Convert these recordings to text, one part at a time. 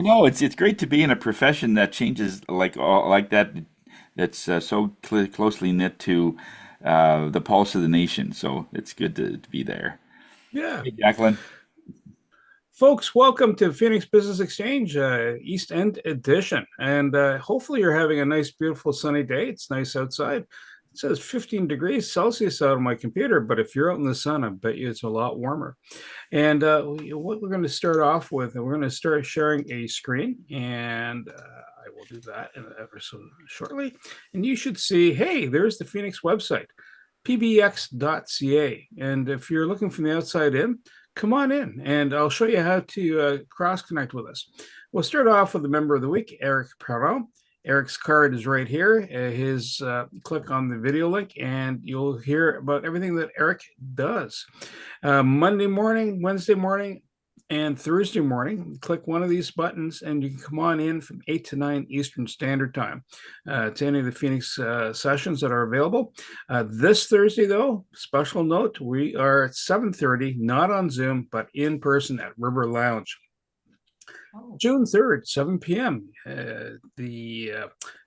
No, it's great to be in a profession that changes like that. That's so closely knit to the pulse of the nation. So it's good to be there. Yeah. Hey, Jacqueline. Folks, welcome to Phoenix Business Exchange, East End edition. And hopefully you're having a nice, beautiful sunny day. It's nice outside. It says 15 degrees Celsius out on my computer, but if you're out in the sun, I bet you it's a lot warmer. And what we're going to start off with, we're going to start sharing a screen, and I will do that ever so shortly. And you should see, hey, there's the Phoenix website, pbx.ca. And if you're looking from the outside in, come on in and I'll show you how to cross connect with us. We'll start off with the member of the week, Eric Perron. Eric's card is right here. His click on the video link, and you'll hear about everything that Eric does. Monday morning, Wednesday morning, and Thursday morning. Click one of these buttons, and you can come on in from 8 to 9 Eastern Standard Time to any of the Phoenix sessions that are available. This Thursday, though, special note, we are at 7:30, not on Zoom, but in person at River Lounge. June 3rd, 7 p.m. The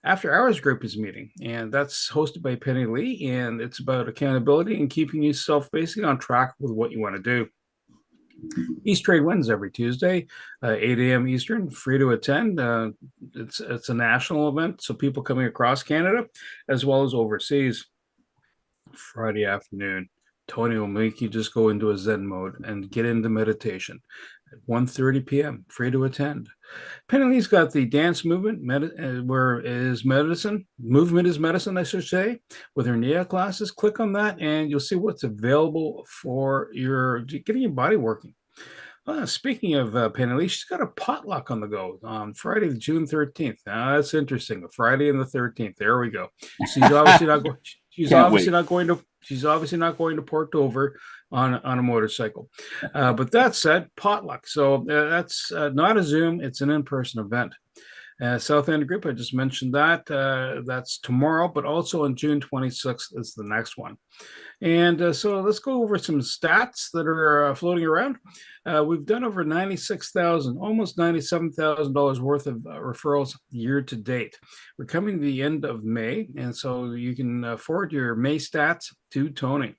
After Hours Group is meeting, and that's hosted by Penny Lee, and it's about accountability and keeping yourself basically on track with what you want to do. East Trade wins every Tuesday, 8 a.m. Eastern, free to attend. It's a national event, so people coming across Canada as well as overseas. Friday afternoon, Tony will make you just go into a Zen mode and get into meditation at 1:30 p.m. Free to attend. Penalty's got the dance movement, where is medicine, movement is medicine, I should say, with her NEA classes. Click on that and you'll see what's available for your getting your body working. Speaking of Penny, she's got a potluck on the go on Friday, June 13th. Now that's interesting. Friday and the 13th. There we go. She's obviously not going. She's Can't obviously wait. not going to. She's obviously not going to Port Dover on a motorcycle. But that said, potluck. So that's not a Zoom. It's an in-person event. South End Group, I just mentioned that. That's tomorrow, but also on June 26th is the next one. And so let's go over some stats that are floating around. We've done over 96,000, almost $97,000 worth of referrals year to date. We're coming to the end of May, and so you can forward your May stats to Tony.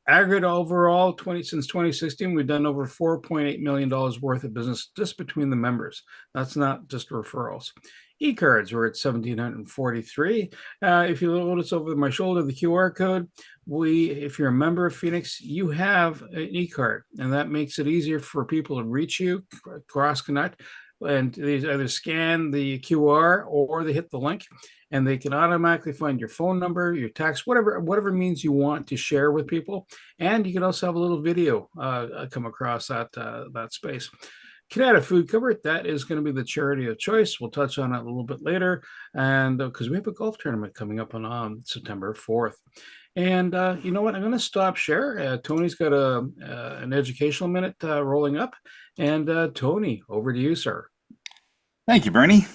Aggregate overall, since 2016, we've done over $4.8 million worth of business just between the members. That's not just referrals. E-cards were at 1,743. If you notice over my shoulder, the QR code, if you're a member of Phoenix, you have an e-card, and that makes it easier for people to reach you, cross connect, and they either scan the QR or they hit the link, and they can automatically find your phone number, your text, whatever means you want to share with people. And you can also have a little video come across that space. Canada Food Cupboard, that is going to be the charity of choice. We'll touch on it a little bit later, and because we have a golf tournament coming up on September 4th. And you know what? I'm going to stop share. Tony's got an educational minute rolling up. And Tony, over to you, sir. Thank you, Bernie.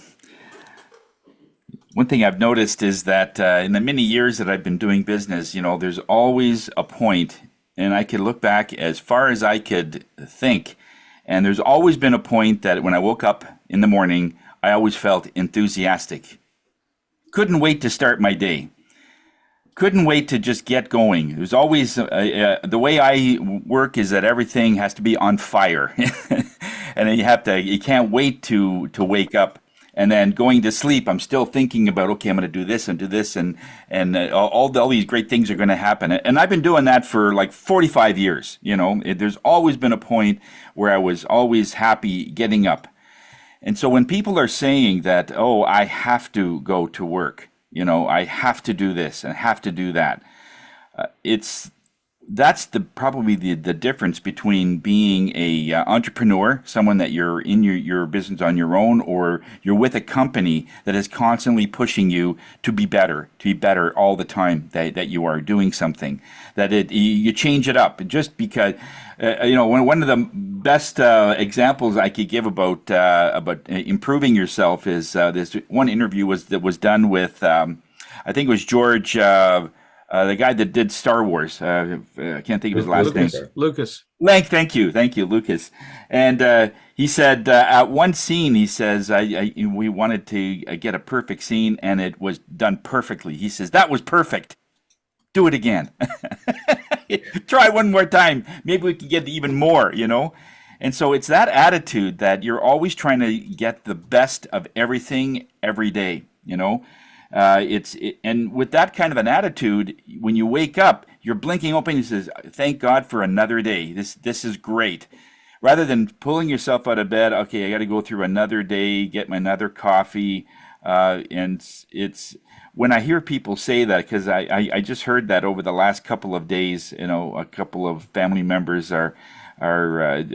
One thing I've noticed is that in the many years that I've been doing business, there's always a point, and I could look back as far as I could think, and there's always been a point that when I woke up in the morning, I always felt enthusiastic. Couldn't wait to start my day. Couldn't wait to just get going. There's always the way I work is that everything has to be on fire, and then you can't wait to wake up. And then going to sleep, I'm still thinking about, okay, I'm going to do this and do this, and all these great things are going to happen. And I've been doing that for like 45 years. There's always been a point where I was always happy getting up. And so when people are saying that, oh, I have to go to work, I have to do this and have to do that, it's that's probably the difference between being a entrepreneur, someone that you're in your business on your own, or you're with a company that is constantly pushing you to be better all the time, that you are doing something, that you change it up just because one of the best examples I could give about improving yourself is this one interview that was done with I think it was George the guy that did Star Wars. I can't think of his last name. Lucas. Lank, thank you, Lucas. And he said at one scene, he says, we wanted to get a perfect scene, and it was done perfectly. He says, that was perfect. Do it again. Try one more time. Maybe we can get even more, you know? And so it's that attitude that you're always trying to get the best of everything every day, you know? And with that kind of an attitude, when you wake up, you're blinking open and says, "Thank God for another day. This is great." Rather than pulling yourself out of bed, okay, I got to go through another day, get my another coffee, and it's when I hear people say that, because I just heard that over the last couple of days. You know, a couple of family members are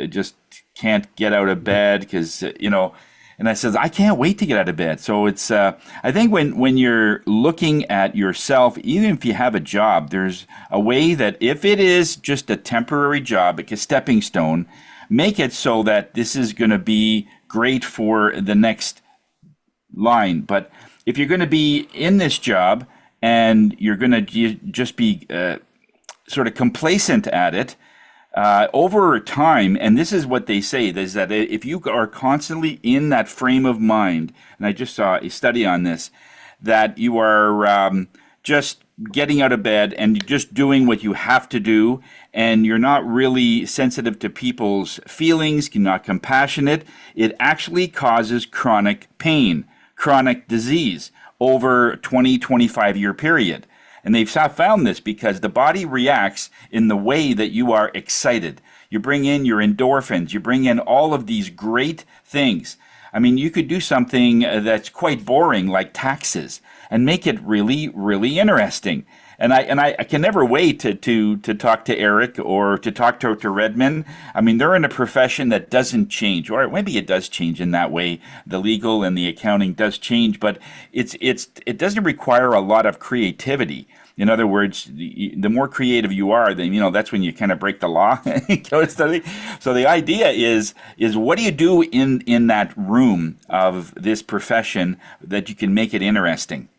just can't get out of bed because you know. And I says, I can't wait to get out of bed. So it's, I think when you're looking at yourself, even if you have a job, there's a way that if it is just a temporary job, like a stepping stone, make it so that this is going to be great for the next line. But if you're going to be in this job and you're going to just be sort of complacent at it, over time, and this is what they say, is that if you are constantly in that frame of mind, and I just saw a study on this, that you are just getting out of bed and just doing what you have to do, and you're not really sensitive to people's feelings, you're not compassionate, it actually causes chronic pain, chronic disease over a 25-year period. And they've found this because the body reacts in the way that you are excited. You bring in your endorphins. You bring in all of these great things. I mean, you could do something that's quite boring, like taxes, and make it really, really interesting. And I can never wait to talk to Eric or to talk to Redmond. I mean, they're in a profession that doesn't change, or maybe it does change in that way. The legal and the accounting does change, but it doesn't require a lot of creativity. In other words, the more creative you are, then that's when you kind of break the law. So the idea is what do you do in that room of this profession that you can make it interesting?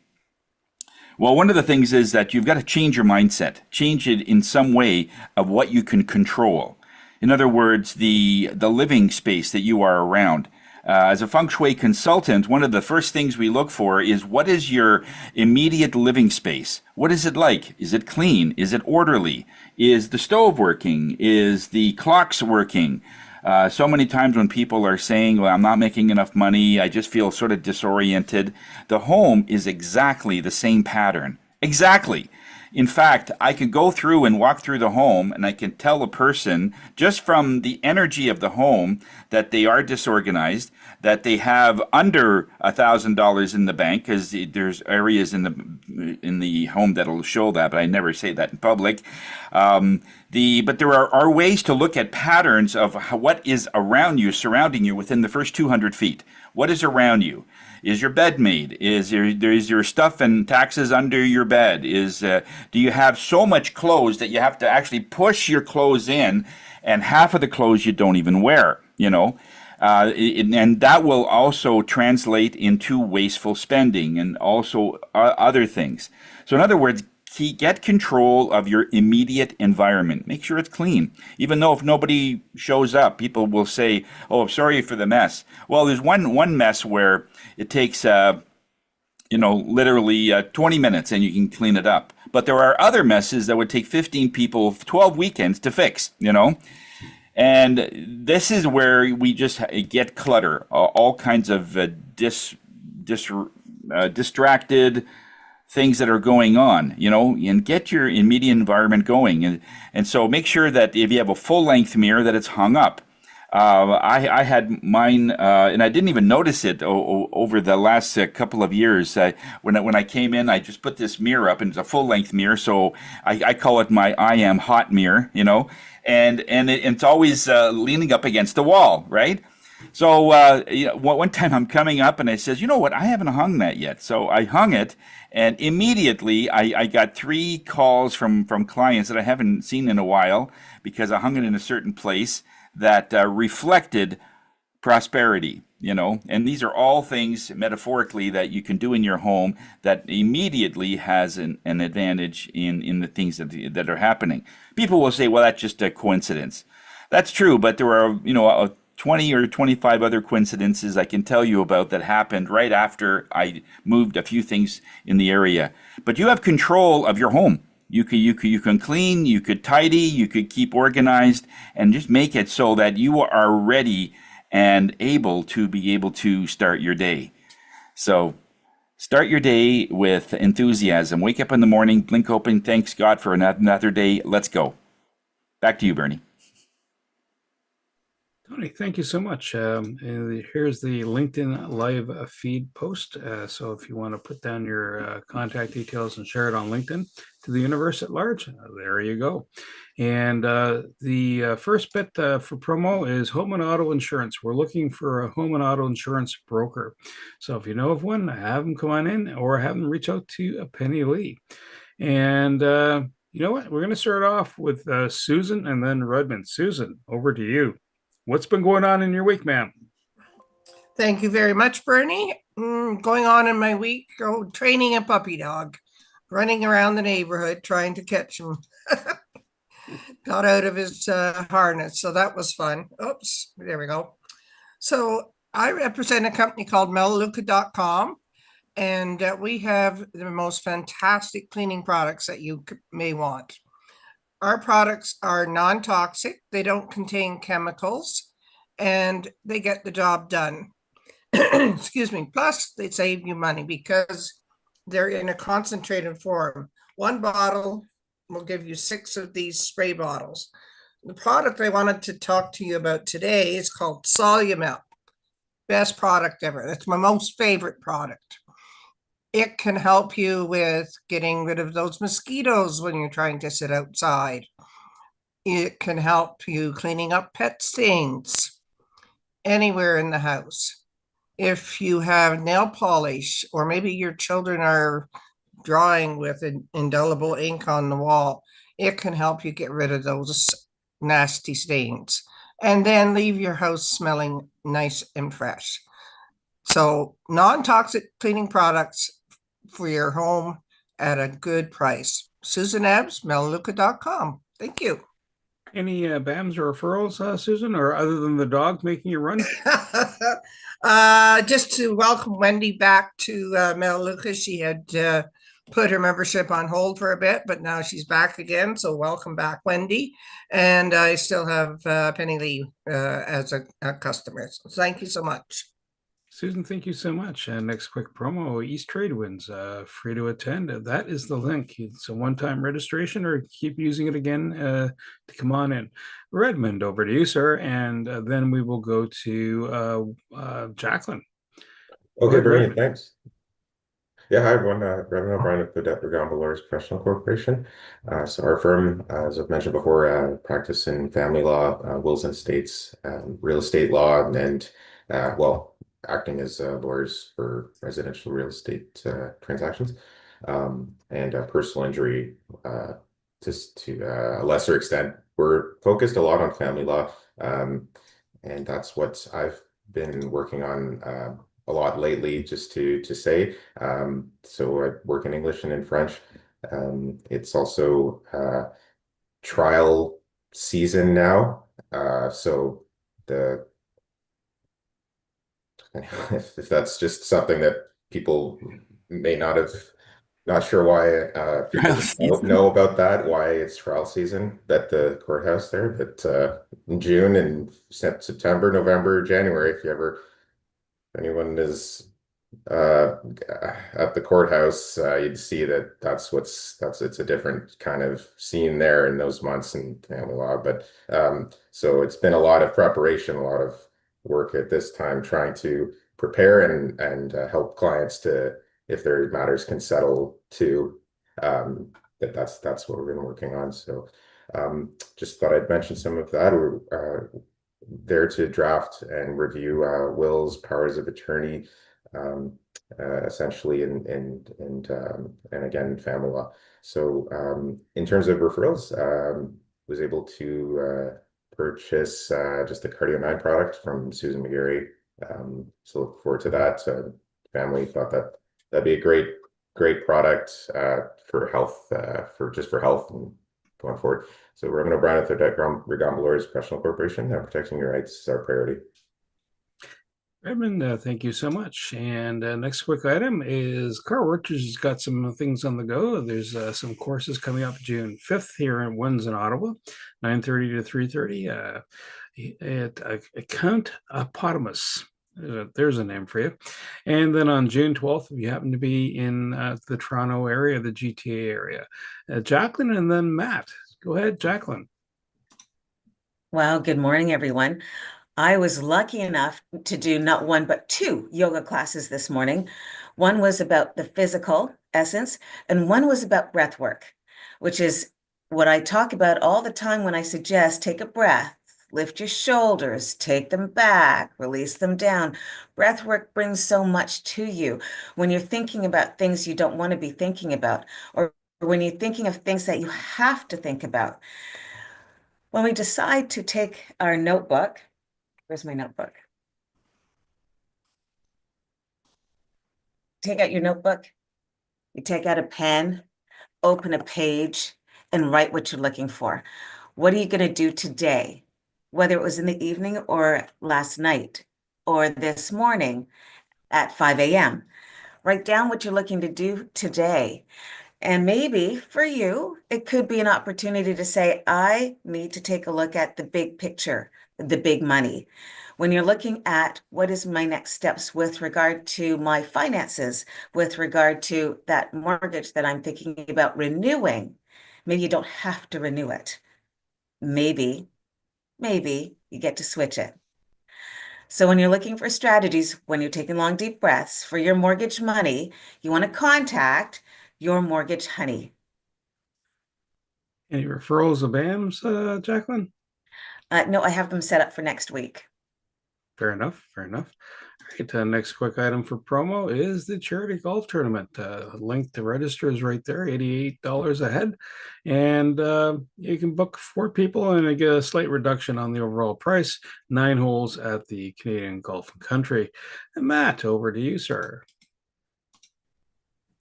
Well, one of the things is that you've got to change your mindset, change it in some way of what you can control. In other words, the living space that you are around. As a feng shui consultant, one of the first things we look for is what is your immediate living space? What is it like? Is it clean? Is it orderly? Is the stove working? Is the clocks working? So many times when people are saying, well, I'm not making enough money, I just feel sort of disoriented, the home is exactly the same pattern. Exactly. In fact, I could go through and walk through the home and I can tell a person just from the energy of the home that they are disorganized, that they have under $1,000 in the bank, because there's areas in the home that'll show that, but I never say that in public. But there are ways to look at patterns of what is around you, surrounding you within the first 200 feet. What is around you? Is your bed made? Is your stuff and taxes under your bed? Do you have so much clothes that you have to actually push your clothes in, and half of the clothes you don't even wear? And that will also translate into wasteful spending and also other things. So in other words, get control of your immediate environment. Make sure it's clean. Even though if nobody shows up, people will say, oh, I'm sorry for the mess. Well, there's one mess where it takes, literally 20 minutes and you can clean it up. But there are other messes that would take 15 people 12 weekends to fix, And this is where we just get clutter, all kinds of distracted things that are going on, and get your immediate environment going. And so make sure that if you have a full-length mirror, that it's hung up. I had mine, and I didn't even notice it over the last couple of years. When I came in, I just put this mirror up, and it's a full-length mirror, so I call it my I am hot mirror, and it's always leaning up against the wall, right? So one time I'm coming up and I says, you know what, I haven't hung that yet. So I hung it, and immediately I got 3 calls from clients that I haven't seen in a while because I hung it in a certain place that reflected prosperity. and these are all things metaphorically that you can do in your home that immediately has an advantage in the things that are happening. People will say, well, that's just a coincidence. That's true, but there are, 20 or 25 other coincidences I can tell you about that happened right after I moved a few things in the area. But you have control of your home. You can clean, you could tidy, you could keep organized, and just make it so that you are ready and able to start your day. So start your day with enthusiasm. Wake up in the morning, blink open, thanks God for another day. Let's go. Back to you, Bernie. Tony, thank you so much. And here's the LinkedIn live feed post. So if you want to put down your contact details and share it on LinkedIn to the universe at large, there you go. And the first bit for promo is home and auto insurance. We're looking for a home and auto insurance broker. So if you know of one, have them come on in or have them reach out to Penny Lee. And you know what? We're going to start off with Susan and then Redmond. Susan, over to you. What's been going on in your week, ma'am? Thank you very much, Bernie. Going on in my week, training a puppy dog, running around the neighborhood trying to catch him. Got out of his harness, so that was fun. Oops, there we go. So I represent a company called melaleuca.com, and we have the most fantastic cleaning products that you may want. Our products are non-toxic, they don't contain chemicals, and they get the job done. Excuse me. Plus, they save you money because they're in a concentrated form. One bottle will give you 6 of these spray bottles. The product I wanted to talk to you about today is called Solumel. Best product ever. That's my most favorite product. It can help you with getting rid of those mosquitoes when you're trying to sit outside. It can help you cleaning up pet stains anywhere in the house. If you have nail polish, or maybe your children are drawing with an indelible ink on the wall, it can help you get rid of those nasty stains and then leave your house smelling nice and fresh. So non-toxic cleaning products for your home at a good price. Susan Ebbs, melaleuca.com. Thank you. Any BAMs or referrals, Susan, or other than the dog making you run? Just to welcome Wendy back to Melaleuca. She had put her membership on hold for a bit, but now she's back again. So welcome back, Wendy. And I still have Penny Lee as a customer. So thank you so much. Susan, thank you so much. And next quick promo, East Trade Winds, free to attend. That is the link. It's a one-time registration or keep using it again to come on in. Redmond, over to you, sir. And then we will go to Jacqueline. Okay, Bernie, thanks. Yeah, hi everyone. Redmond O'Brien with the Gambler Professional Corporation. So our firm, as I've mentioned before, practice in family law, wills and estates, real estate law, and well, acting as lawyers for residential real estate transactions, and personal injury, just to a lesser extent. We're focused a lot on family law, and that's what I've been working on a lot lately, just to say. So I work in English and in French. It's also trial season now, so the if that's just something that people may not sure why people don't know about that, why it's trial season at the courthouse there. But in June and September, November, January, if anyone is at the courthouse, you'd see it's a different kind of scene there in those months in family law. But so it's been a lot of preparation, a lot of work at this time trying to prepare and help clients to, if their matters can settle too. That's what we've been working on. So just thought I'd mention some of that. We're there to draft and review wills, powers of attorney, essentially, and again, family law. So in terms of referrals, was able to purchase just the Cardio 9 product from Susan McGarry So look forward to that. Family thought that that'd be a great product for health, for health and going forward. So Reverend O'Brien at the Regamba Lawyers Professional Corporation, protecting your rights is our priority. Redmond, thank you so much. And next quick item is Carl Richards has got some things on the go. There's some courses coming up June 5th here in Ottawa, 9:30 to 3:30 at Account Apotamus. There's a name for you. And then on June 12th, if you happen to be in the Toronto area, the GTA area, Jacqueline and then Matt. Go ahead, Jacqueline. Well, good morning, everyone. I was lucky enough to do not one, but 2 yoga classes this morning. One was about the physical essence, and one was about breath work, which is what I talk about all the time when I suggest take a breath, lift your shoulders, take them back, release them down. Breath work brings so much to you when you're thinking about things you don't want to be thinking about, or when you're thinking of things that you have to think about. When we decide to take our notebook, where's my notebook? Take out your notebook. You take out a pen, open a page, and write what you're looking for. What are you going to do today? Whether it was in the evening or last night or this morning at 5 a.m. Write down what you're looking to do today. And maybe for you, it could be an opportunity to say, I need to take a look at the big picture, the big money. When you're looking at what is my next steps with regard to my finances, with regard to that mortgage that I'm thinking about renewing, maybe you don't have to renew it. Maybe you get to switch it. So when you're looking for strategies, when you're taking long, deep breaths for your mortgage money, you want to contact your mortgage honey. Any referrals of BAMs, Jacqueline? No, I have them set up for next week. Fair enough. All right, next quick item for promo is the charity golf tournament. Link to register is right there, $88 a head. And you can book 4 people and get a slight reduction on the overall price. 9 holes at the Canadian Golf and Country. And Matt, over to you, sir.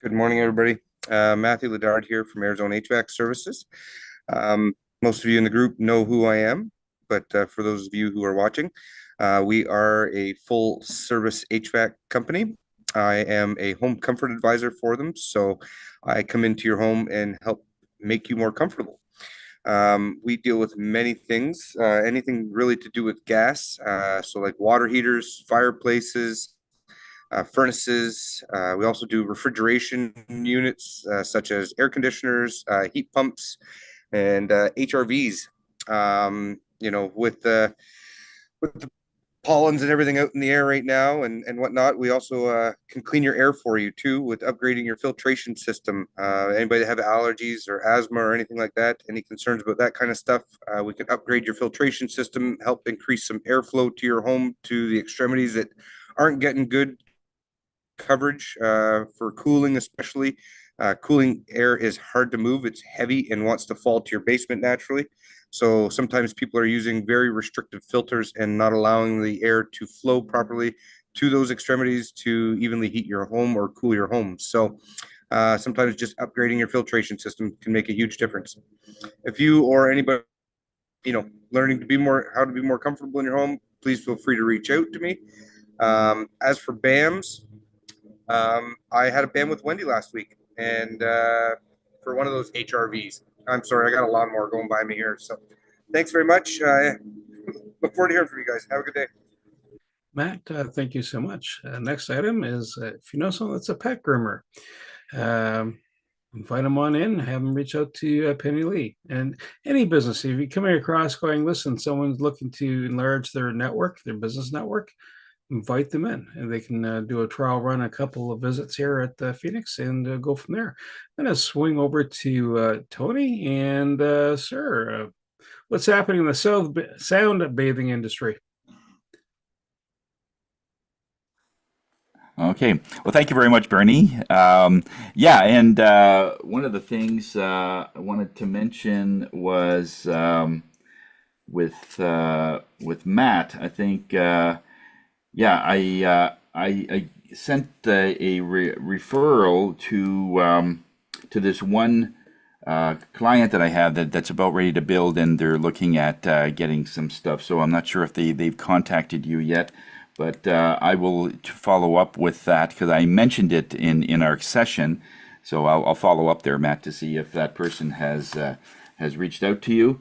Good morning, everybody. Matthew Ledard here from Arizona HVAC Services. Most of you in the group know who I am, but for those of you who are watching, we are a full service HVAC company. I am a home comfort advisor for them, so I come into your home and help make you more comfortable. We deal with many things, anything really to do with gas, so like water heaters, fireplaces, furnaces. We also do refrigeration units such as air conditioners, heat pumps, and HRVs. With the pollens and everything out in the air right now and whatnot, we also can clean your air for you too with upgrading your filtration system. Anybody that have allergies or asthma or anything like that, any concerns about that kind of stuff, we can upgrade your filtration system, help increase some airflow to your home, to the extremities that aren't getting good coverage for cooling, especially. Cooling air is hard to move. It's heavy and wants to fall to your basement naturally. So sometimes people are using very restrictive filters and not allowing the air to flow properly to those extremities to evenly heat your home or cool your home. So sometimes just upgrading your filtration system can make a huge difference. If you or anybody, learning to be how to be more comfortable in your home, please feel free to reach out to me. As for BAMs, I had a BAM with Wendy last week, and for one of those HRVs. I'm sorry, I got a lawnmower going by me here. So thanks very much. Look forward to hearing from you guys. Have a good day. Matt, thank you so much. Next item is if you know someone that's a pet groomer, invite them on in, have them reach out to Penny Lee. And any business, if you come across going, listen, someone's looking to enlarge their network, their business network, invite them in, and they can do a trial run, a couple of visits here at Phoenix, and go from there. I'm going to swing over to Tony and sir, what's happening in the sound bathing industry? Okay. Well, thank you very much, Bernie. Yeah, and one of the things I wanted to mention was with Matt. I think Yeah, I sent a referral to this one client that I have that's about ready to build, and they're looking at getting some stuff. So I'm not sure if they've contacted you yet, but I will follow up with that because I mentioned it in our session. So I'll follow up there, Matt, to see if that person has reached out to you.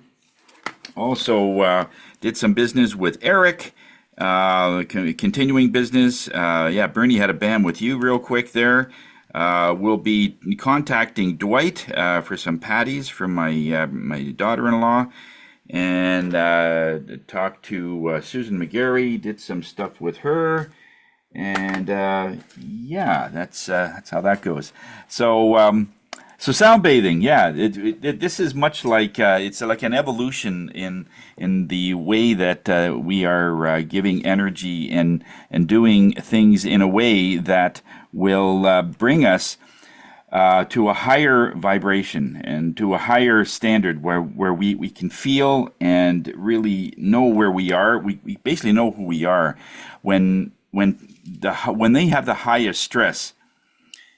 Also, did some business with Eric. Continuing business. Yeah, Bernie had a band with you real quick there. We'll be contacting Dwight for some patties from my daughter-in-law, and talked to Susan McGarry. Did some stuff with her, and yeah, that's how that goes. So sound bathing, yeah, this is much like it's like an evolution in the way that we are giving energy and doing things in a way that will bring us to a higher vibration and to a higher standard where we can feel and really know where we are. We basically know who we are when they have the highest stress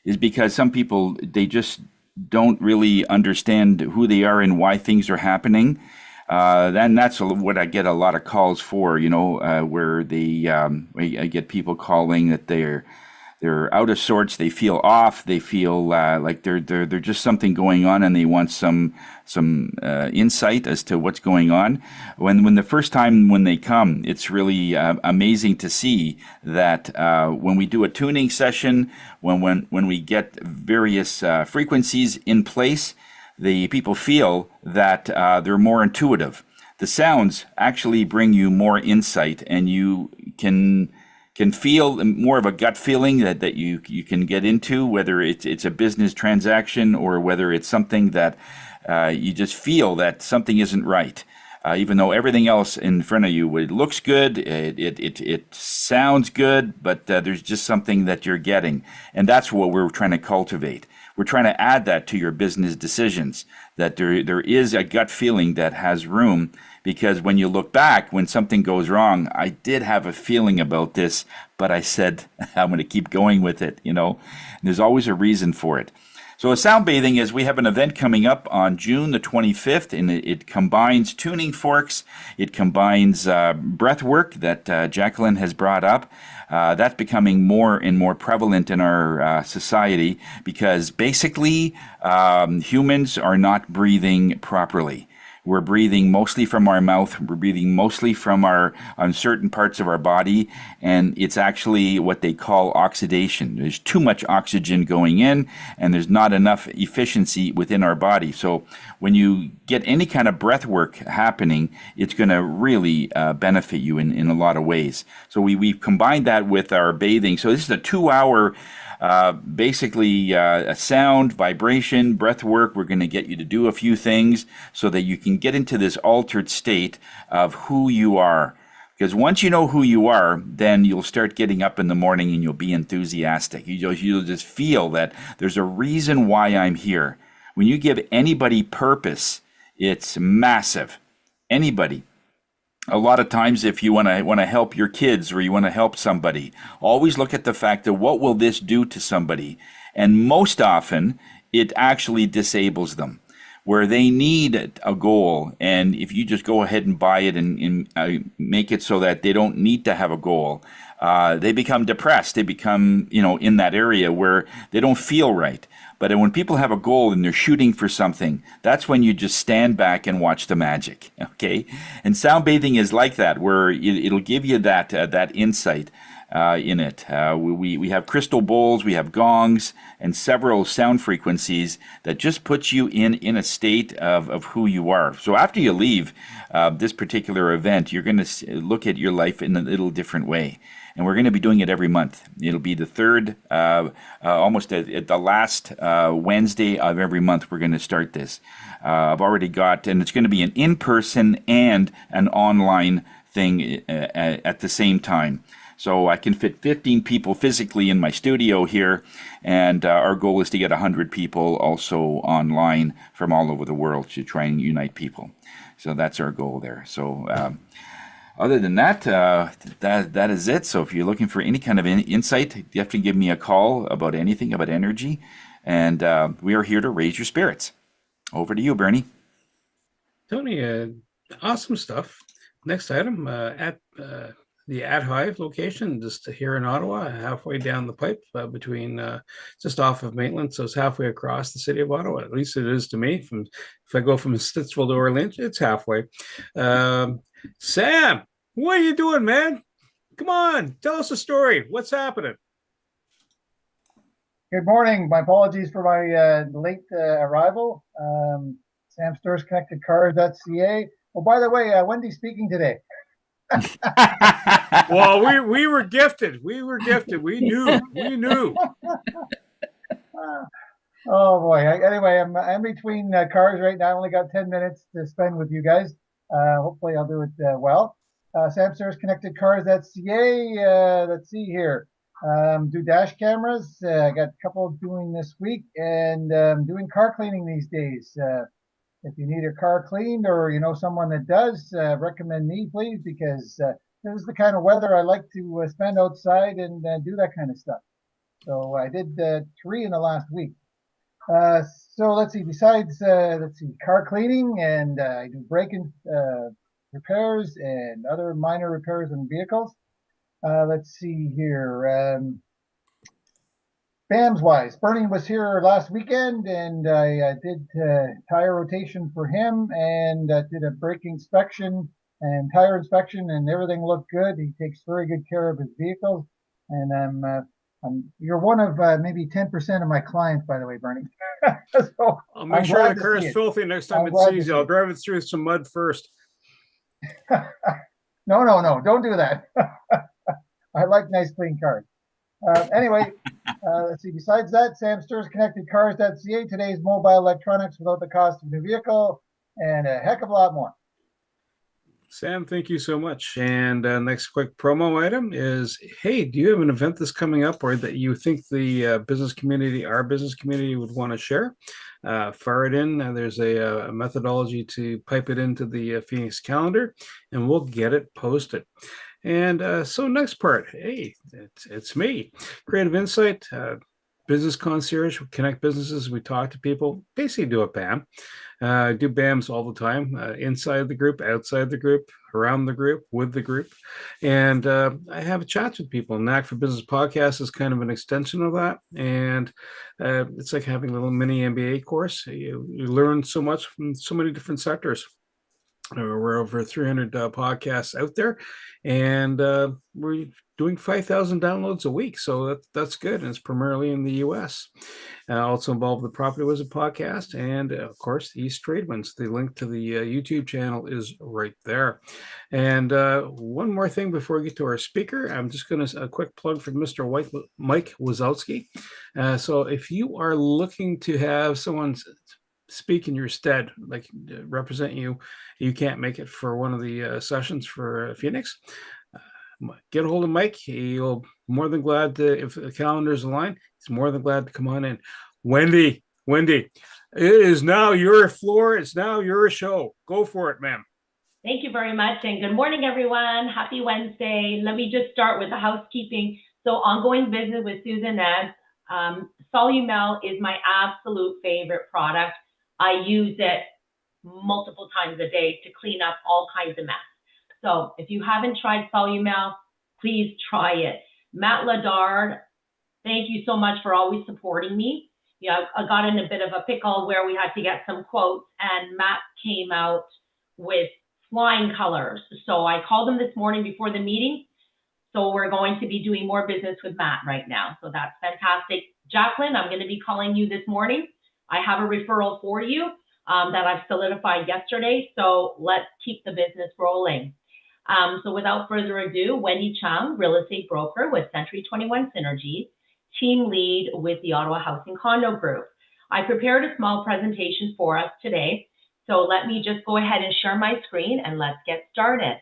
is because some people, they just don't really understand who they are and why things are happening. Then that's what I get a lot of calls for, where I get people calling that they're out of sorts, they feel off, they feel like they're just something going on, and they want some insight as to what's going on. When the first time when they come, it's really amazing to see that when we do a tuning session, when we get various frequencies in place, the people feel that they're more intuitive. The sounds actually bring you more insight, and you can feel more of a gut feeling that you can get into, whether it's a business transaction or whether it's something that you just feel that something isn't right. Even though everything else in front of you, it looks good, it sounds good, but there's just something that you're getting. And that's what we're trying to cultivate. We're trying to add that to your business decisions, that there is a gut feeling that has room, because when you look back, when something goes wrong, I did have a feeling about this, but I said, I'm going to keep going with it, And there's always a reason for it. So sound bathing is, we have an event coming up on June the 25th, and it combines tuning forks, it combines breath work that Jacqueline has brought up. That's becoming more and more prevalent in our society, because basically humans are not breathing properly. We're breathing mostly from our mouth. We're breathing mostly from on certain parts of our body, and it's actually what they call oxidation. There's too much oxygen going in, and there's not enough efficiency within our body. So when you get any kind of breath work happening, it's going to really benefit you in a lot of ways. So we've combined that with our bathing. So this is a 2-hour basically a sound, vibration, breath work. We're going to get you to do a few things so that you can get into this altered state of who you are. Because once you know who you are, then you'll start getting up in the morning and you'll be enthusiastic. You'll just feel that there's a reason why I'm here. When you give anybody purpose, it's massive. Anybody. A lot of times, if you want to help your kids or you want to help somebody, always look at the fact that what will this do to somebody? And most often, it actually disables them, where they need a goal. And if you just go ahead and buy it and make it so that they don't need to have a goal, they become depressed. They become, in that area where they don't feel right. But when people have a goal and they're shooting for something, that's when you just stand back and watch the magic, okay? And sound bathing is like that, where it'll give you that insight in it. We have crystal bowls, we have gongs, and several sound frequencies that just puts you in a state of who you are. So after you leave this particular event, you're going to look at your life in a little different way. And we're going to be doing it every month. It'll be the third, almost at the last Wednesday of every month, we're going to start this. I've already got, and it's going to be an in-person and an online thing at the same time. So I can fit 15 people physically in my studio here, and our goal is to get 100 people also online from all over the world to try and unite people. So that's our goal there. So other than that, that is it. So if you're looking for any kind of insight, you have to give me a call about anything about energy, and we are here to raise your spirits. Over to you, Bernie. Tony, awesome stuff. Next item, at the Ad Hive location, just here in Ottawa, halfway down the pipe between just off of Maitland. So it's halfway across the city of Ottawa. At least it is to me. If I go from Stittsville to Orleans, it's halfway. Sam, what are you doing, man? Come on, tell us a story. What's happening? Good morning. My apologies for my late arrival. Sam Stores Connected Cars.ca. Oh, by the way, Wendy's speaking today. Well, we were gifted. We were gifted. We knew. We knew. Oh boy. Anyway, I'm between cars right now. I only got 10 minutes to spend with you guys. Hopefully I'll do it well. Sam Stores Connected Cars.ca. Let's see here. Do dash cameras. I got a couple doing this week, and doing car cleaning these days. If you need your car cleaned, or you know someone that does, recommend me, please, because this is the kind of weather I like to spend outside and do that kind of stuff. So I did 3 in the last week. So let's see. Besides, car cleaning, and I do brake-in repairs and other minor repairs on vehicles. Let's see here. BAMS wise, Bernie was here last weekend, and I did tire rotation for him, and did a brake inspection and tire inspection, and everything looked good. He takes very good care of his vehicles, and you're one of maybe 10% of my clients, by the way, Bernie. So I'll make sure the car is filthy next time it sees you. I'll drive it through some mud first. No, don't do that. I like nice clean cars. Anyway, let's see. Besides that, Sam Stores Connected Cars.ca, today's mobile electronics without the cost of a new vehicle, and a heck of a lot more. Sam, thank you so much. And next quick promo item is, hey, do you have an event that's coming up, or that you think the business community, our business community, would want to share? Fire it in. There's a methodology to pipe it into the Phoenix calendar, and we'll get it posted. And so next part, hey, it's me, Creative Insight, Business Concierge. We connect businesses, we talk to people, basically do a BAM. I do BAMs all the time, inside the group, outside the group, around the group, with the group. And I have chats with people. Knack for Business podcast is kind of an extension of that. And it's like having a little mini MBA course. You learn so much from so many different sectors. We're over 300 podcasts out there, and we're doing 5,000 downloads a week. So that's good. And it's primarily in the US. Also involved with the Property Wizard podcast, and of course, the East Trade Winds. The link to the YouTube channel is right there. And one more thing before we get to our speaker, I'm just going to a quick plug for Mr. Mike Wazowski. So if you are looking to have someone speak in your stead, like represent you, you can't make it for one of the sessions for Phoenix, get a hold of Mike. He'll more than glad to, if the calendars align, he's more than glad to come on in. Wendy, it is now your floor. It's now your show. Go for it, ma'am. Thank you very much, and good morning, everyone. Happy Wednesday. Let me just start with the housekeeping. So ongoing business with Susan Ed. Solumel is my absolute favorite product. I use it multiple times a day to clean up all kinds of mess. So if you haven't tried Solumel, please try it. Matt Ladard, thank you so much for always supporting me. You know, I got in a bit of a pickle where we had to get some quotes, and Matt came out with flying colors. So I called him this morning before the meeting. So we're going to be doing more business with Matt right now. So that's fantastic. Jacqueline, I'm going to be calling you this morning. I have a referral for you that I've solidified yesterday. So let's keep the business rolling. So without further ado, Wendy Chung, real estate broker with Century 21 Synergies, team lead with the Ottawa Housing Condo Group. I prepared a small presentation for us today. So let me just go ahead and share my screen and let's get started.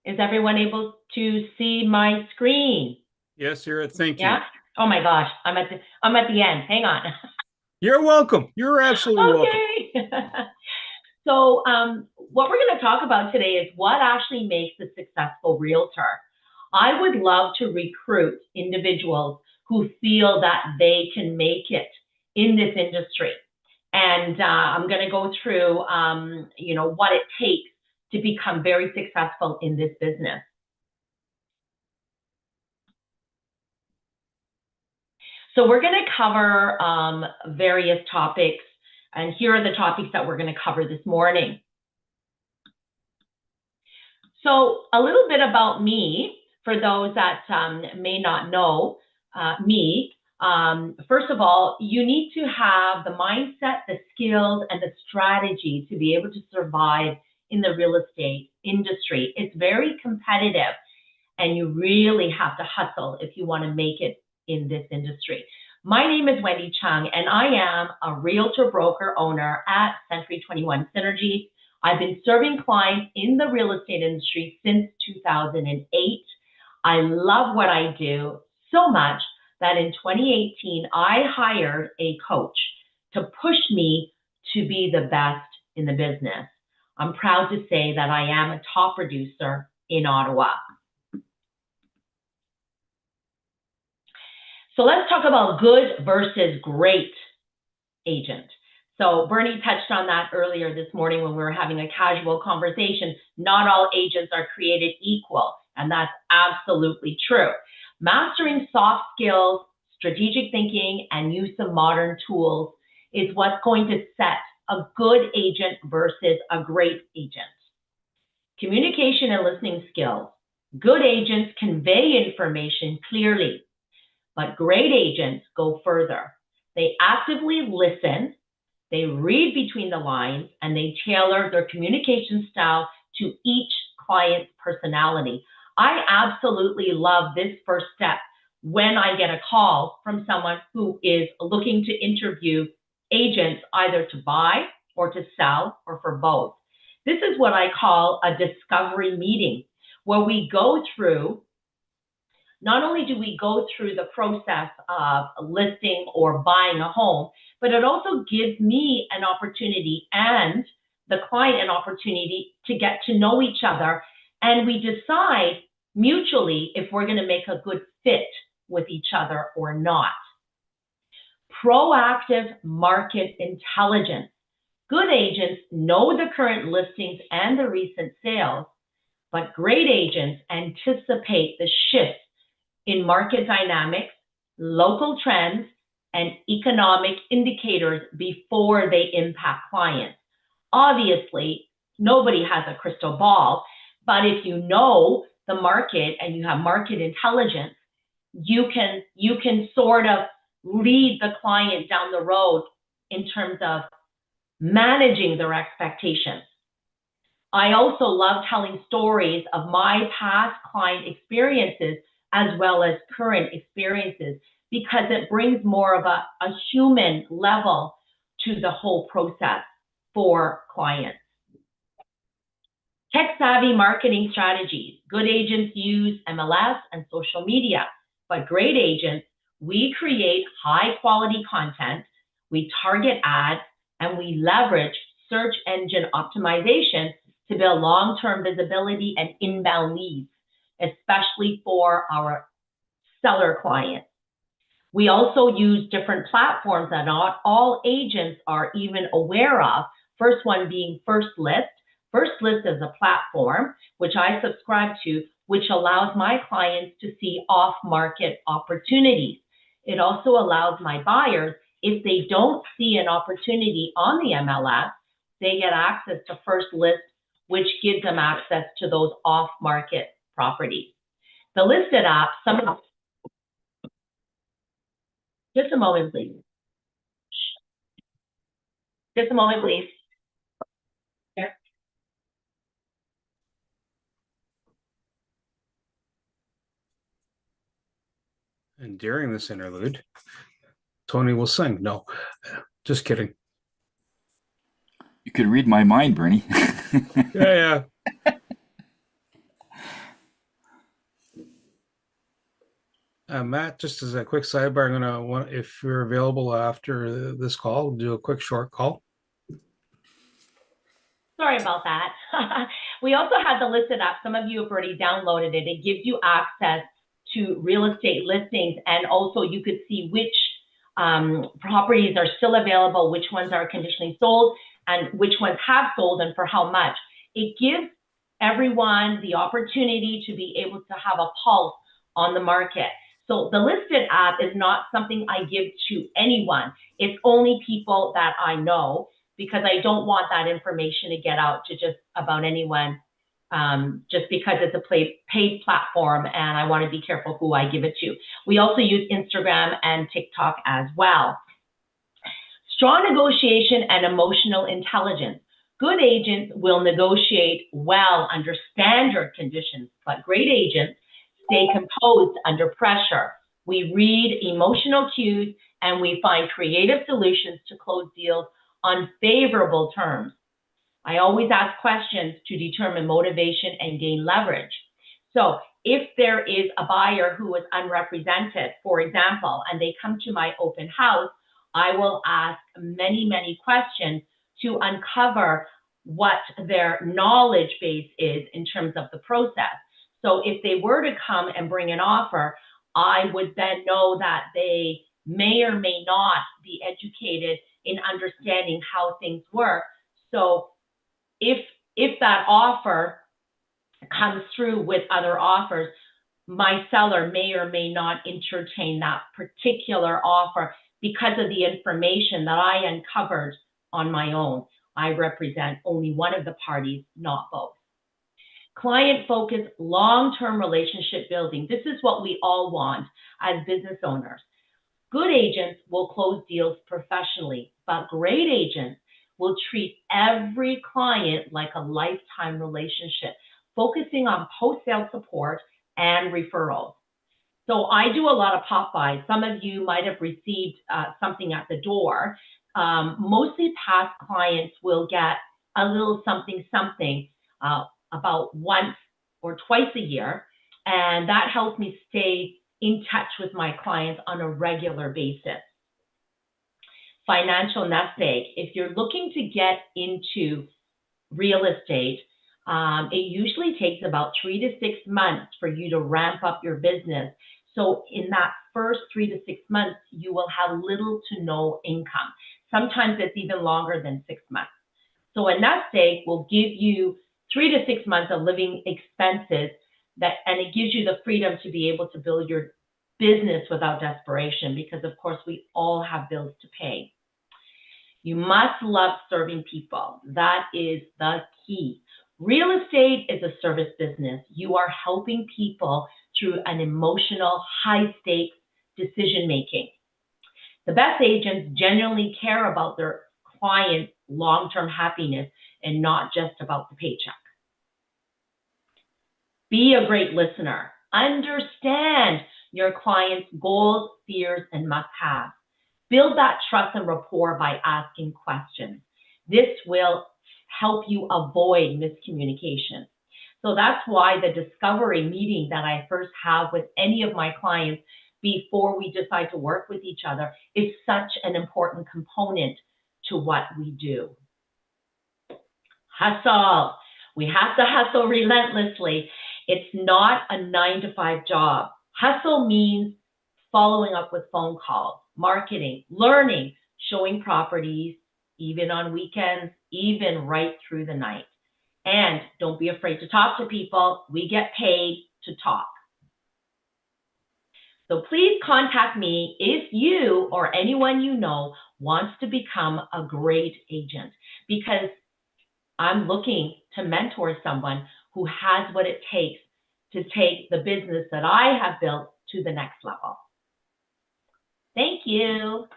Is everyone able to see my screen? Yes, you're at. Thank you. Yeah. Oh my gosh, I'm at the end. Hang on. You're welcome. You're absolutely welcome. Okay. So what we're going to talk about today is what actually makes a successful realtor. I would love to recruit individuals who feel that they can make it in this industry. And I'm going to go through, what it takes to become very successful in this business. So we're going to cover various topics, and here are the topics that we're going to cover this morning. So a little bit about me, for those that may not know me. First of all, you need to have the mindset, the skills, and the strategy to be able to survive in the real estate industry. It's very competitive, and you really have to hustle if you want to make it in this industry. My name is Wendy Chung, and I am a realtor broker owner at Century 21 Synergy. I've been serving clients in the real estate industry since 2008. I love what I do so much that in 2018, I hired a coach to push me to be the best in the business. I'm proud to say that I am a top producer in Ottawa. So let's talk about good versus great agent. So Bernie touched on that earlier this morning when we were having a casual conversation. Not all agents are created equal, and that's absolutely true. Mastering soft skills, strategic thinking, and use of modern tools is what's going to set a good agent versus a great agent. Communication and listening skills. Good agents convey information clearly, but great agents go further. They actively listen, they read between the lines, and they tailor their communication style to each client's personality. I absolutely love this first step when I get a call from someone who is looking to interview agents either to buy or to sell or for both. This is what I call a discovery meeting, where we go through, not only do we go through the process of listing or buying a home, but it also gives me an opportunity and the client an opportunity to get to know each other, and we decide mutually if we're going to make a good fit with each other or not. Proactive market intelligence. Good agents know the current listings and the recent sales, but great agents anticipate the shifts in market dynamics, local trends, and economic indicators before they impact clients. Obviously, nobody has a crystal ball, but if you know the market and you have market intelligence, you can sort of lead the client down the road in terms of managing their expectations. I also love telling stories of my past client experiences as well as current experiences, because it brings more of a human level to the whole process for clients. Tech-savvy marketing strategies. Good agents use MLS and social media, but great agents, we create high-quality content, we target ads, and we leverage search engine optimization to build long-term visibility and inbound leads, especially for our seller clients. We also use different platforms that not all agents are even aware of. First one being First List. First List is a platform which I subscribe to, which allows my clients to see off-market opportunities. It also allows my buyers, if they don't see an opportunity on the MLS, they get access to First List, which gives them access to those off-market properties. The listed app, just a moment, please. Just a moment, please. Here. And during this interlude, Tony will sing. No, just kidding. You could read my mind, Bernie. Yeah. Matt, just as a quick sidebar, I'm gonna want, if you're available after this call, do a quick short call. Sorry about that. We also have the listed app. Some of you have already downloaded it. It gives you access to real estate listings, and also you could see which properties are still available, which ones are conditionally sold, and which ones have sold and for how much. It gives everyone the opportunity to be able to have a pulse on the market. So the listed app is not something I give to anyone. It's only people that I know, because I don't want that information to get out to just about anyone, just because it's a paid platform, and I want to be careful who I give it to. We also use Instagram and TikTok as well. Strong negotiation and emotional intelligence. Good agents will negotiate well under standard conditions, but great agents stay composed under pressure. We read emotional cues and we find creative solutions to close deals on favorable terms. I always ask questions to determine motivation and gain leverage. So if there is a buyer who is unrepresented, for example, and they come to my open house, I will ask many, many questions to uncover what their knowledge base is in terms of the process. So if they were to come and bring an offer, I would then know that they may or may not be educated in understanding how things work. So if that offer comes through with other offers, my seller may or may not entertain that particular offer because of the information that I uncovered on my own. I represent only one of the parties, not both. Client-focused, long-term relationship building. This is what we all want as business owners. Good agents will close deals professionally, but great agents will treat every client like a lifetime relationship, focusing on post-sale support and referrals. So I do a lot of pop-bys. Some of you might have received something at the door. Mostly past clients will get a little something about once or twice a year, and that helps me stay in touch with my clients on a regular basis. Financial nest egg. If you're looking to get into real estate, it usually takes about 3 to 6 months for you to ramp up your business. So in that first 3 to 6 months, you will have little to no income. Sometimes it's even longer than 6 months. So a nest egg will give you 3 to 6 months of living expenses, and it gives you the freedom to be able to build your business without desperation, because of course we all have bills to pay. You must love serving people. That is the key. Real estate is a service business. You are helping people through an emotional, high-stakes decision-making. The best agents genuinely care about their clients' long-term happiness and not just about the paycheck. Be a great listener. Understand your client's goals, fears, and must-haves. Build that trust and rapport by asking questions. This will help you avoid miscommunication. So that's why the discovery meeting that I first have with any of my clients before we decide to work with each other is such an important component to what we do. Hustle. We have to hustle relentlessly. It's not a 9-to-5 job. Hustle means following up with phone calls, marketing, learning, showing properties, even on weekends, even right through the night. And don't be afraid to talk to people. We get paid to talk. So please contact me if you or anyone you know wants to become a great agent, because I'm looking to mentor someone who has what it takes to take the business that I have built to the next level. Thank you.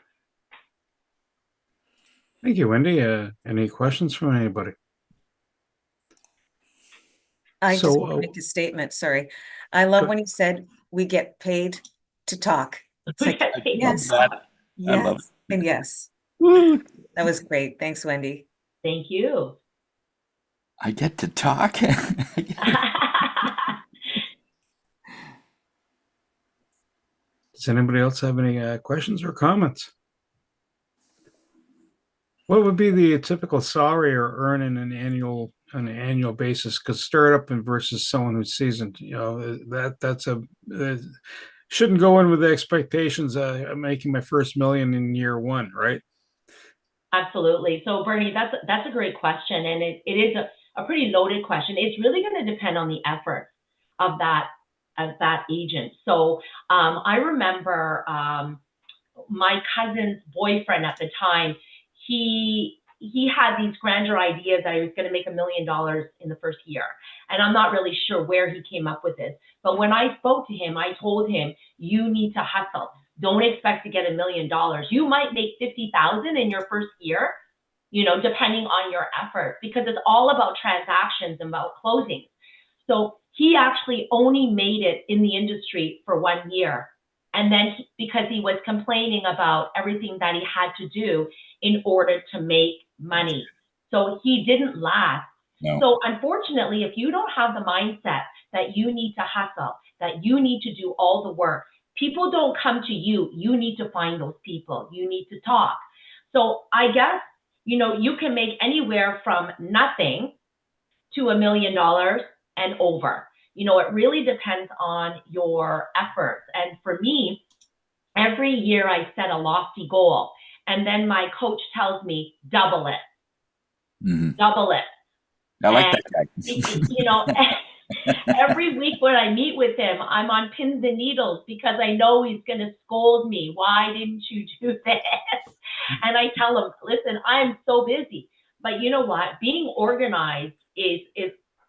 Thank you, Wendy. Any questions from anybody? I So, just want to make a statement, sorry. I love when you said we get paid to talk. It's like, yes, I love yes, and yes. Woo. That was great. Thanks, Wendy. Thank you. I get to talk. Does anybody else have any questions or comments? What would be the typical salary or earn in an annual basis? Because startup and versus someone who's seasoned, that's shouldn't go in with the expectations. I'm making my first million in year one, right? Absolutely. So Bernie, that's a great question, and it is a pretty loaded question. It's really going to depend on the effort of that agent. So I remember my cousin's boyfriend at the time. He had these grander ideas that he was going to make $1 million in the first year, and I'm not really sure where he came up with this. But when I spoke to him, I told him, you need to hustle. Don't expect to get $1 million. You might make 50,000 in your first year, depending on your effort, because it's all about transactions and about closings. So he actually only made it in the industry for 1 year. And then because he was complaining about everything that he had to do in order to make money. So he didn't last. No. So unfortunately, if you don't have the mindset that you need to hustle, that you need to do all the work, people don't come to you. You need to find those people. You need to talk. So I guess, you can make anywhere from nothing to $1 million and over. It really depends on your efforts. And for me, every year I set a lofty goal, and then my coach tells me, double it. Mm-hmm. Double it. I like that guy. Every week when I meet with him, I'm on pins and needles because I know he's going to scold me. Why didn't you do this? And I tell him, listen, I'm so busy. But you know what? Being organized is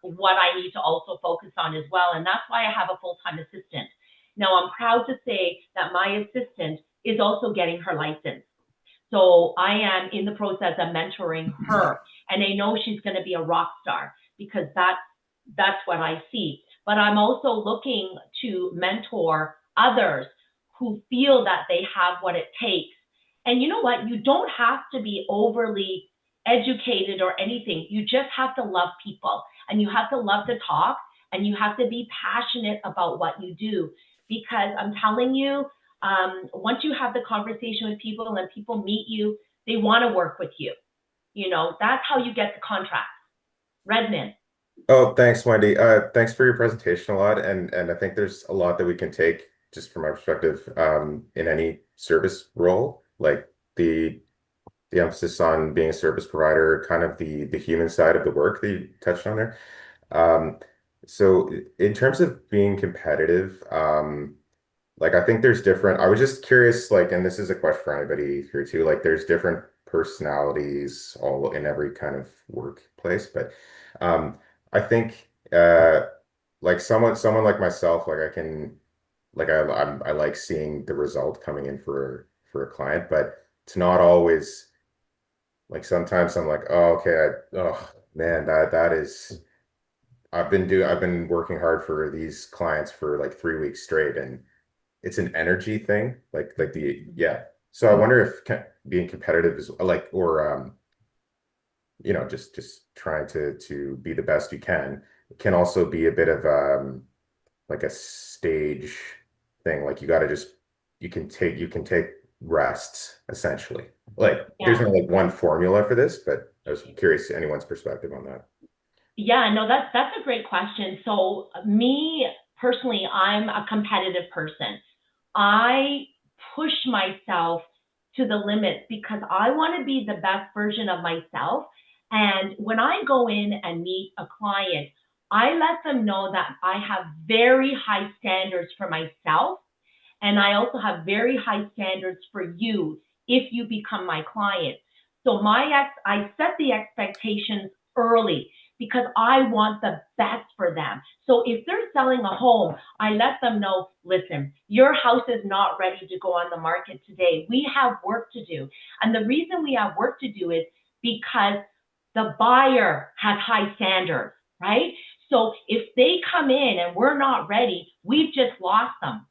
what I need to also focus on as well. And that's why I have a full-time assistant. Now, I'm proud to say that my assistant is also getting her license. So I am in the process of mentoring her. And I know she's going to be a rock star because that's what I see. But I'm also looking to mentor others who feel that they have what it takes. And you know what? You don't have to be overly educated or anything. You just have to love people, and you have to love to talk, and you have to be passionate about what you do. Because I'm telling you, once you have the conversation with people and people meet you, they want to work with you. That's how you get the contract. Redmond. Oh, thanks, Wendy. Thanks for your presentation a lot. And I think there's a lot that we can take just from my perspective in any service role, like the emphasis on being a service provider, kind of the human side of the work that you touched on there. So in terms of being competitive, like I think there's different, I was just curious, like, and this is a question for anybody here too, like there's different personalities all in every kind of workplace, but I think like someone like myself, like I can like I like seeing the result coming in for a client, but it's not always like sometimes I'm like, oh, okay, oh man, that is I've been working hard for these clients for like 3 weeks straight, and it's an energy thing, like the yeah. So I wonder if being competitive is like, or just trying to be the best you can also be a bit of like a stage thing. Like you can take rests essentially. Like there's no like one formula for this, but I was curious anyone's perspective on that. Yeah, no, that's a great question. So me personally, I'm a competitive person. I push myself to the limits because I want to be the best version of myself. And when I go in and meet a client, I let them know that I have very high standards for myself. And I also have very high standards for you if you become my client. So I set the expectations early because I want the best for them. So if they're selling a home, I let them know, listen, your house is not ready to go on the market today. We have work to do. And the reason we have work to do is because the buyer has high standards, right? So if they come in and we're not ready, we've just lost them.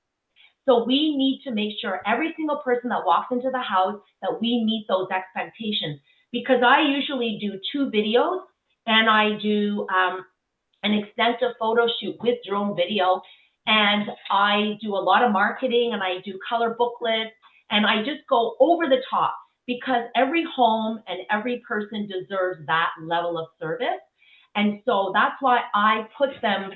So we need to make sure every single person that walks into the house that we meet those expectations. Because I usually do 2 videos, and I do an extensive photo shoot with drone video. And I do a lot of marketing and I do color booklets and I just go over the top because every home and every person deserves that level of service. And so that's why I put them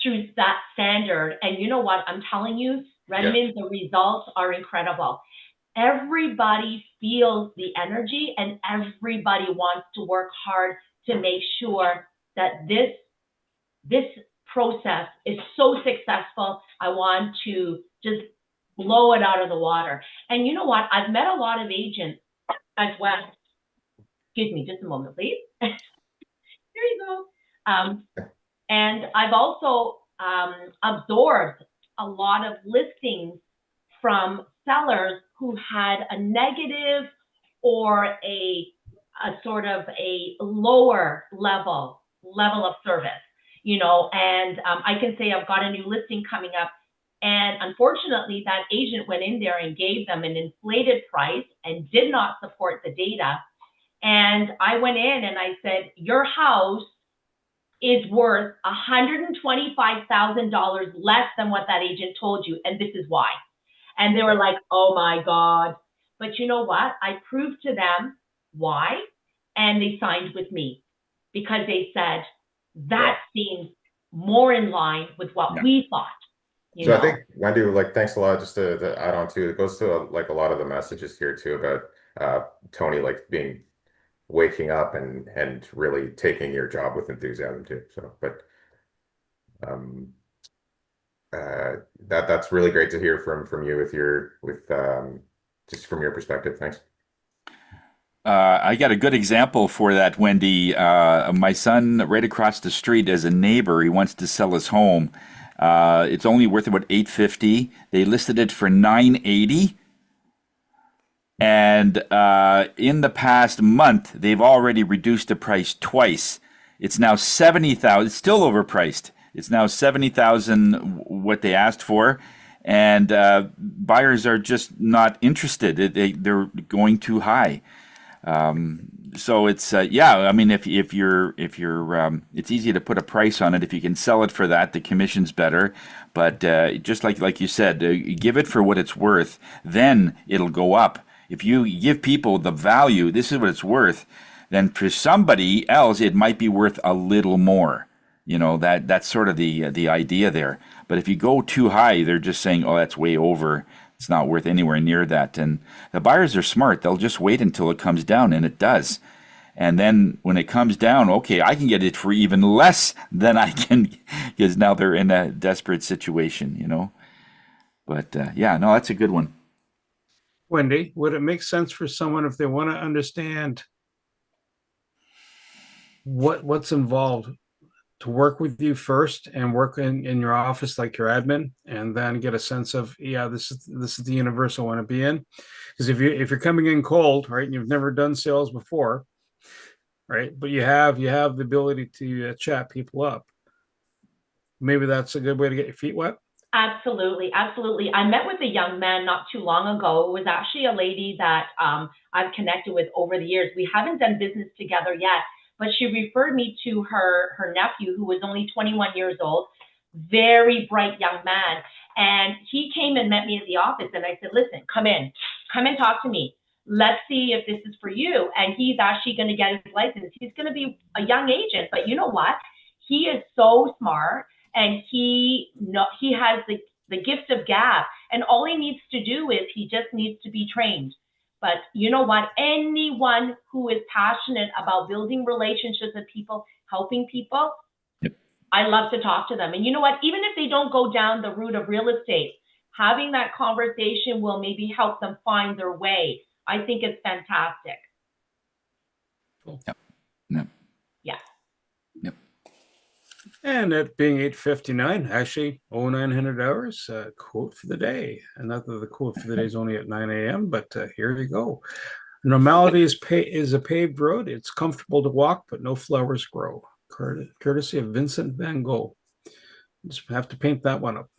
through that standard. And you know what? I'm telling you, Redmond, the results are incredible. Everybody feels the energy and everybody wants to work hard to make sure that this process is so successful. I want to just blow it out of the water. And you know what? I've met a lot of agents as well. Excuse me, just a moment, please. Here you go. And I've also absorbed a lot of listings from sellers who had a negative or a sort of a lower level of service, you know, and I can say I've got a new listing coming up. And unfortunately, that agent went in there and gave them an inflated price and did not support the data. And I went in and I said, your house is worth $125,000 less than what that agent told you. And this is why. And they were like, oh my God. But you know what? I proved to them why. And they signed with me because they said, that seems more in line with what we thought. So I think, Wendy, like, thanks a lot. Just to add on to, it goes to like a lot of the messages here too about Tony, like waking up and really taking your job with enthusiasm too. So, but that's really great to hear from you with just from your perspective. Thanks. I got a good example for that, Wendy. My son, right across the street, as a neighbor, he wants to sell his home. It's only worth about $850. They listed it for $980. And in the past month, they've already reduced the price twice. It's now $70,000. It's still overpriced. It's now $70,000 what they asked for, and buyers are just not interested. They're going too high. So it's I mean, if you're it's easy to put a price on it. If you can sell it for that, the commission's better. But just like you said, give it for what it's worth. Then it'll go up. If you give people the value, this is what it's worth. Then for somebody else, it might be worth a little more. You know, that's sort of the idea there. But if you go too high, they're just saying, oh, that's way over. It's not worth anywhere near that. And the buyers are smart. They'll just wait until it comes down, and it does. And then when it comes down, okay, I can get it for even less than I can, because now they're in a desperate situation, you know. But no, that's a good one. Wendy, would it make sense for someone if they want to understand what's involved to work with you first and work in your office like your admin, and then get a sense of, this is the universe I want to be in? Because if you're coming in cold, right, and you've never done sales before, right, but you have the ability to chat people up, maybe that's a good way to get your feet wet. Absolutely. I met with a young man not too long ago. It was actually a lady that I've connected with over the years. We haven't done business together yet, but she referred me to her nephew, who was only 21 years old, very bright young man. And he came and met me at the office, and I said, listen, come and talk to me. Let's see if this is for you. And he's actually going to get his license. He's going to be a young agent, but you know what? He is so smart, and he has the gift of gab. And all he needs to do is he just needs to be trained. But you know what? Anyone who is passionate about building relationships with people, helping people, I love to talk to them. And you know what? Even if they don't go down the route of real estate, having that conversation will maybe help them find their way. I think it's fantastic. Cool. Yep. Yeah. Yep. And it being 8:59, actually 0900 hours, quote for the day. And not that the quote for the day is only at 9 a.m., but here you go. Normality is a paved road. It's comfortable to walk, but no flowers grow. Courtesy of Vincent van Gogh. Just have to paint that one up.